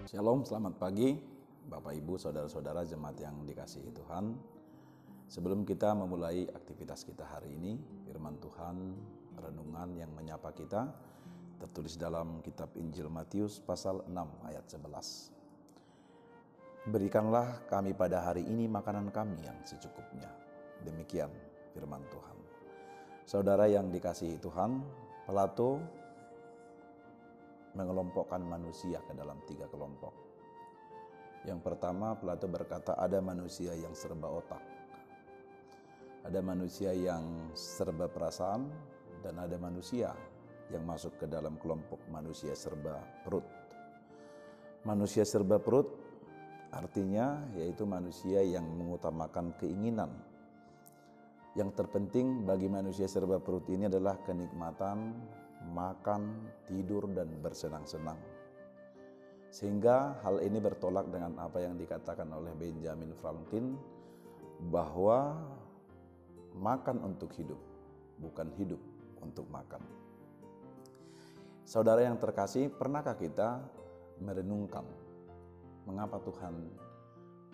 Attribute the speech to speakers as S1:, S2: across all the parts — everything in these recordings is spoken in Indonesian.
S1: Shalom, selamat pagi Bapak Ibu, Saudara-saudara jemaat yang dikasihi Tuhan. Sebelum kita memulai aktivitas kita hari ini, firman Tuhan, renungan yang menyapa kita, tertulis dalam kitab Injil Matius pasal 6 ayat 11. Berikanlah kami pada hari ini makanan kami yang secukupnya. Demikian firman Tuhan. Saudara yang dikasihi Tuhan, Plato mengelompokkan manusia ke dalam 3 kelompok. Yang pertama, Plato berkata ada manusia yang serba otak, ada manusia yang serba perasaan, dan ada manusia yang masuk ke dalam kelompok manusia serba perut. Manusia serba perut artinya yaitu manusia yang mengutamakan keinginan. Yang terpenting bagi manusia serba perut ini adalah kenikmatan, makan, tidur, dan bersenang-senang. Sehingga hal ini bertolak dengan apa yang dikatakan oleh Benjamin Franklin, bahwa makan untuk hidup, bukan hidup untuk makan. Saudara yang terkasih, pernahkah kita merenungkan mengapa Tuhan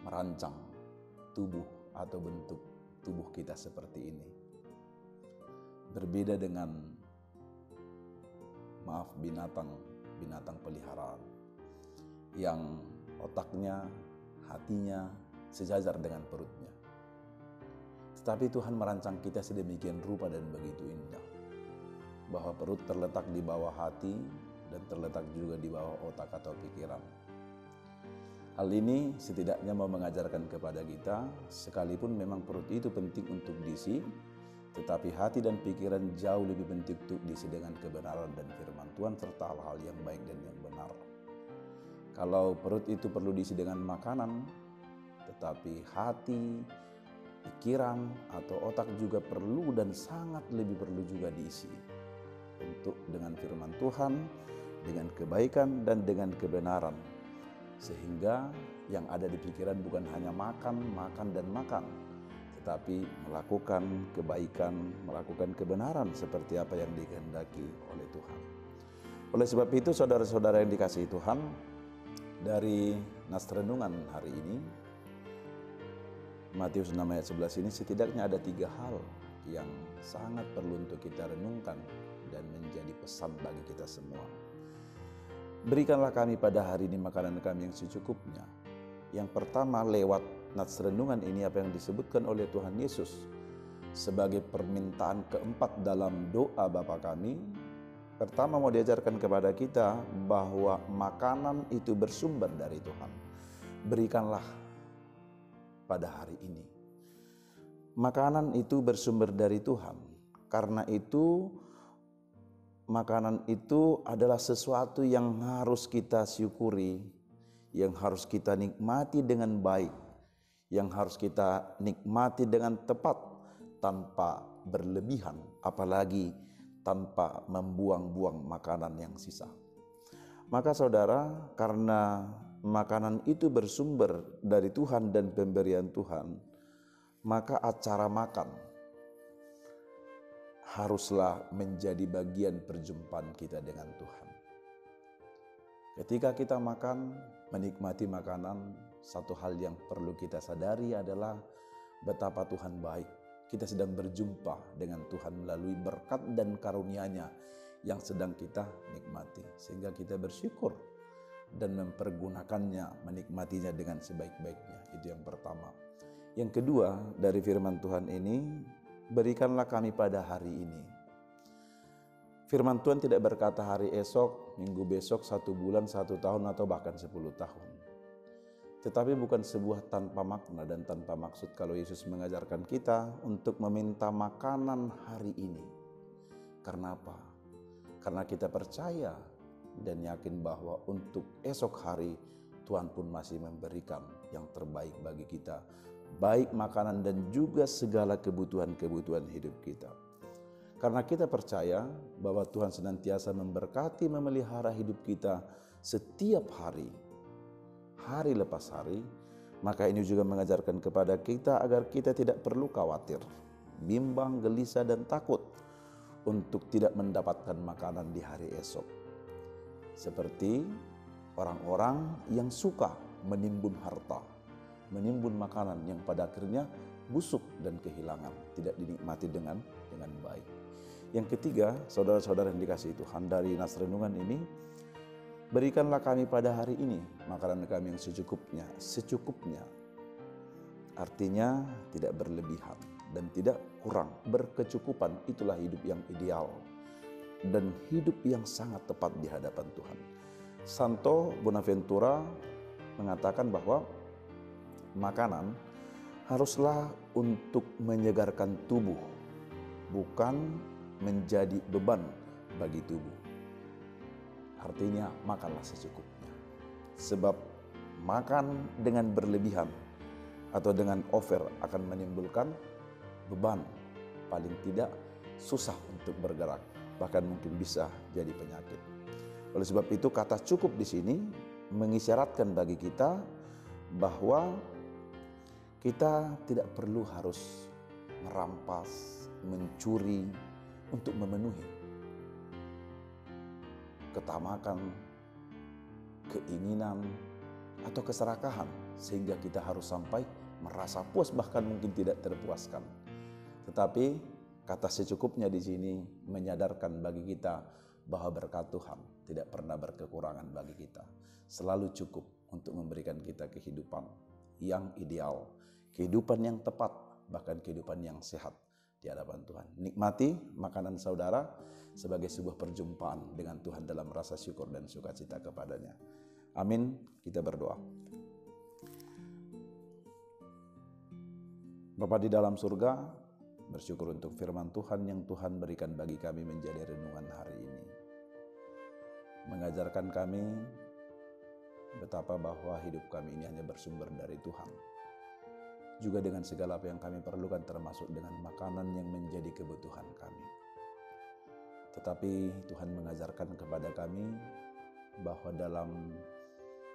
S1: merancang tubuh atau bentuk tubuh kita seperti ini? Berbeda dengan binatang peliharaan yang otaknya, hatinya sejajar dengan perutnya. Tetapi Tuhan merancang kita sedemikian rupa dan begitu indah, bahwa perut terletak di bawah hati dan terletak juga di bawah otak atau pikiran. Hal ini setidaknya mau mengajarkan kepada kita, sekalipun memang perut itu penting untuk diisi, tetapi hati dan pikiran jauh lebih penting untuk diisi dengan kebenaran dan firman Tuhan serta hal-hal yang baik dan yang benar. Kalau perut itu perlu diisi dengan makanan, tetapi hati, pikiran, atau otak juga perlu dan sangat lebih perlu juga diisi untuk dengan firman Tuhan, dengan kebaikan dan dengan kebenaran. Sehingga yang ada di pikiran bukan hanya makan, dan makan, tetapi melakukan kebaikan, melakukan kebenaran seperti apa yang dikehendaki oleh Tuhan. Oleh sebab itu, saudara-saudara yang dikasihi Tuhan, dari nas renungan hari ini, Matius 6 ayat 11 ini setidaknya ada 3 hal yang sangat perlu untuk kita renungkan dan menjadi pesan bagi kita semua. Berikanlah kami pada hari ini makanan kami yang secukupnya. Yang pertama, lewat nats renungan ini apa yang disebutkan oleh Tuhan Yesus sebagai permintaan keempat dalam doa Bapa kami. Pertama, mau diajarkan kepada kita bahwa makanan itu bersumber dari Tuhan. Berikanlah pada hari ini. Makanan itu bersumber dari Tuhan. Karena itu makanan itu adalah sesuatu yang harus kita syukuri, yang harus kita nikmati dengan baik, yang harus kita nikmati dengan tepat tanpa berlebihan, apalagi tanpa membuang-buang makanan yang sisa. Maka saudara, karena makanan itu bersumber dari Tuhan dan pemberian Tuhan, maka acara makan haruslah menjadi bagian perjumpaan kita dengan Tuhan. Ketika kita makan, menikmati makanan, satu hal yang perlu kita sadari adalah betapa Tuhan baik. Kita sedang berjumpa dengan Tuhan melalui berkat dan karunia-Nya yang sedang kita nikmati. Sehingga kita bersyukur dan mempergunakannya, menikmatinya dengan sebaik-baiknya. Itu yang pertama. Yang kedua, dari firman Tuhan ini, berikanlah kami pada hari ini. Firman Tuhan tidak berkata hari esok, minggu besok, 1 bulan, 1 tahun, atau bahkan 10 tahun. Tetapi bukan sebuah tanpa makna dan tanpa maksud kalau Yesus mengajarkan kita untuk meminta makanan hari ini. Karena apa? Karena kita percaya dan yakin bahwa untuk esok hari Tuhan pun masih memberikan yang terbaik bagi kita. Baik makanan dan juga segala kebutuhan-kebutuhan hidup kita. Karena kita percaya bahwa Tuhan senantiasa memberkati, memelihara hidup kita setiap hari, hari lepas hari, maka ini juga mengajarkan kepada kita agar kita tidak perlu khawatir, bimbang, gelisah, dan takut untuk tidak mendapatkan makanan di hari esok. Seperti orang-orang yang suka menimbun harta, menimbun makanan yang pada akhirnya busuk dan kehilangan, tidak dinikmati dengan baik. Yang ketiga, saudara-saudara yang dikasihi Tuhan, dari nas renungan ini, berikanlah kami pada hari ini makanan kami yang secukupnya. Artinya tidak berlebihan dan tidak kurang, berkecukupan. Itulah hidup yang ideal dan hidup yang sangat tepat di hadapan Tuhan. Santo Bonaventura mengatakan bahwa makanan haruslah untuk menyegarkan tubuh, bukan menjadi beban bagi tubuh. Artinya makanlah secukupnya. Sebab makan dengan berlebihan atau dengan over akan menimbulkan beban, paling tidak susah untuk bergerak, bahkan mungkin bisa jadi penyakit. Oleh sebab itu kata cukup di sini mengisyaratkan bagi kita bahwa kita tidak perlu harus merampas, mencuri untuk memenuhi ketamakan, keinginan, atau keserakahan sehingga kita harus sampai merasa puas, bahkan mungkin tidak terpuaskan. Tetapi kata secukupnya di sini menyadarkan bagi kita bahwa berkat Tuhan tidak pernah berkekurangan bagi kita. Selalu cukup untuk memberikan kita kehidupan yang ideal, kehidupan yang tepat, bahkan kehidupan yang sehat di hadapan Tuhan. Nikmati makanan saudara sebagai sebuah perjumpaan dengan Tuhan dalam rasa syukur dan sukacita kepadanya. Amin. Kita berdoa. Bapa di dalam surga, bersyukur untuk firman Tuhan yang Tuhan berikan bagi kami menjadi renungan hari ini. Mengajarkan kami betapa bahwa hidup kami ini hanya bersumber dari Tuhan. Juga dengan segala apa yang kami perlukan, termasuk dengan makanan yang menjadi kebutuhan kami. Tetapi Tuhan mengajarkan kepada kami bahwa dalam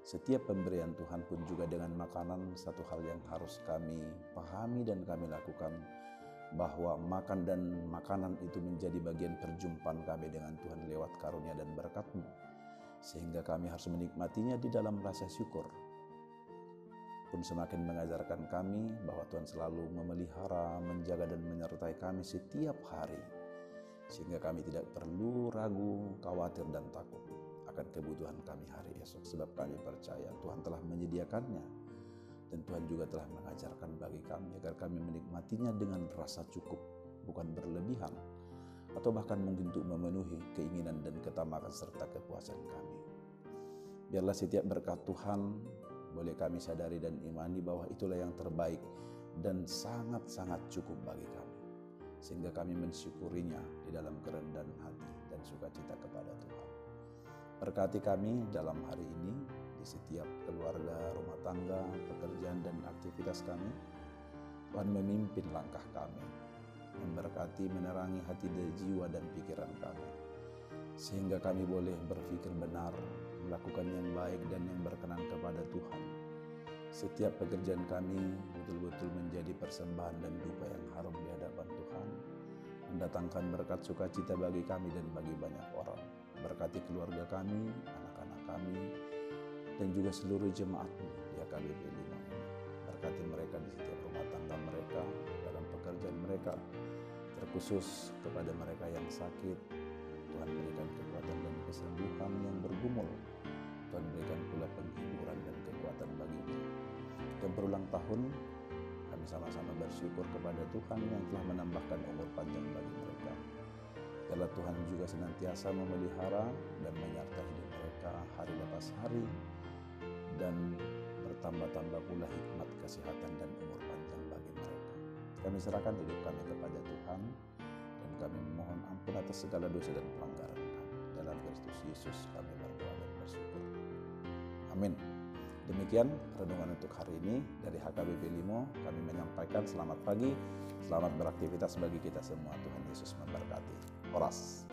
S1: setiap pemberian Tuhan pun juga dengan makanan, satu hal yang harus kami pahami dan kami lakukan, bahwa makan dan makanan itu menjadi bagian perjumpaan kami dengan Tuhan lewat karunia dan berkat-Mu, sehingga kami harus menikmatinya di dalam rasa syukur. Pun semakin mengajarkan kami bahwa Tuhan selalu memelihara, menjaga dan menyertai kami setiap hari, sehingga kami tidak perlu ragu, khawatir dan takut akan kebutuhan kami hari esok, sebab kami percaya Tuhan telah menyediakannya, dan Tuhan juga telah mengajarkan bagi kami agar kami menikmatinya dengan rasa cukup, bukan berlebihan, atau bahkan mungkin untuk memenuhi keinginan dan ketamakan serta kepuasan kami. Biarlah setiap berkat Tuhan boleh kami sadari dan imani bahwa itulah yang terbaik dan sangat-sangat cukup bagi kami, sehingga kami mensyukurinya di dalam kerendahan hati dan sukacita kepada Tuhan. Berkati kami dalam hari ini di setiap keluarga, rumah tangga, pekerjaan dan aktivitas kami. Tuhan memimpin langkah kami, memberkati, menerangi hati dan jiwa dan pikiran kami, sehingga kami boleh berpikir benar, melakukan yang baik dan yang berkenan kepada Tuhan. Setiap pekerjaan kami betul-betul menjadi persembahan dan duka yang harum di hadapan Tuhan, mendatangkan berkat sukacita bagi kami dan bagi banyak orang. Berkati keluarga kami, anak-anak kami, dan juga seluruh jemaat-Mu di HKBP 5 ini. Berkati mereka di setiap rumah tangga mereka, dalam pekerjaan mereka, terkhusus kepada mereka yang sakit. Tuhan berikan kekuatan dan kesembuhan yang bergumul. Tuhan berikan pula penghiburan dan kekuatan baginya. Dan berulang tahun kami sama-sama bersyukur kepada Tuhan yang telah menambahkan umur panjang bagi mereka. Biarlah Tuhan juga senantiasa memelihara dan menyertai hidup mereka hari lepas hari, dan bertambah-tambah pula hikmat, kesehatan dan umur panjang bagi mereka. Kami serahkan hidup kami kepada Tuhan, dan kami memohon ampun atas segala dosa dan pelanggaran kami. Dalam Kristus Yesus kami berdoa dan bersyukur. Amin. Demikian renungan untuk hari ini dari HKBP Limo. Kami menyampaikan selamat pagi, selamat beraktivitas bagi kita semua. Tuhan Yesus memberkati. Horas.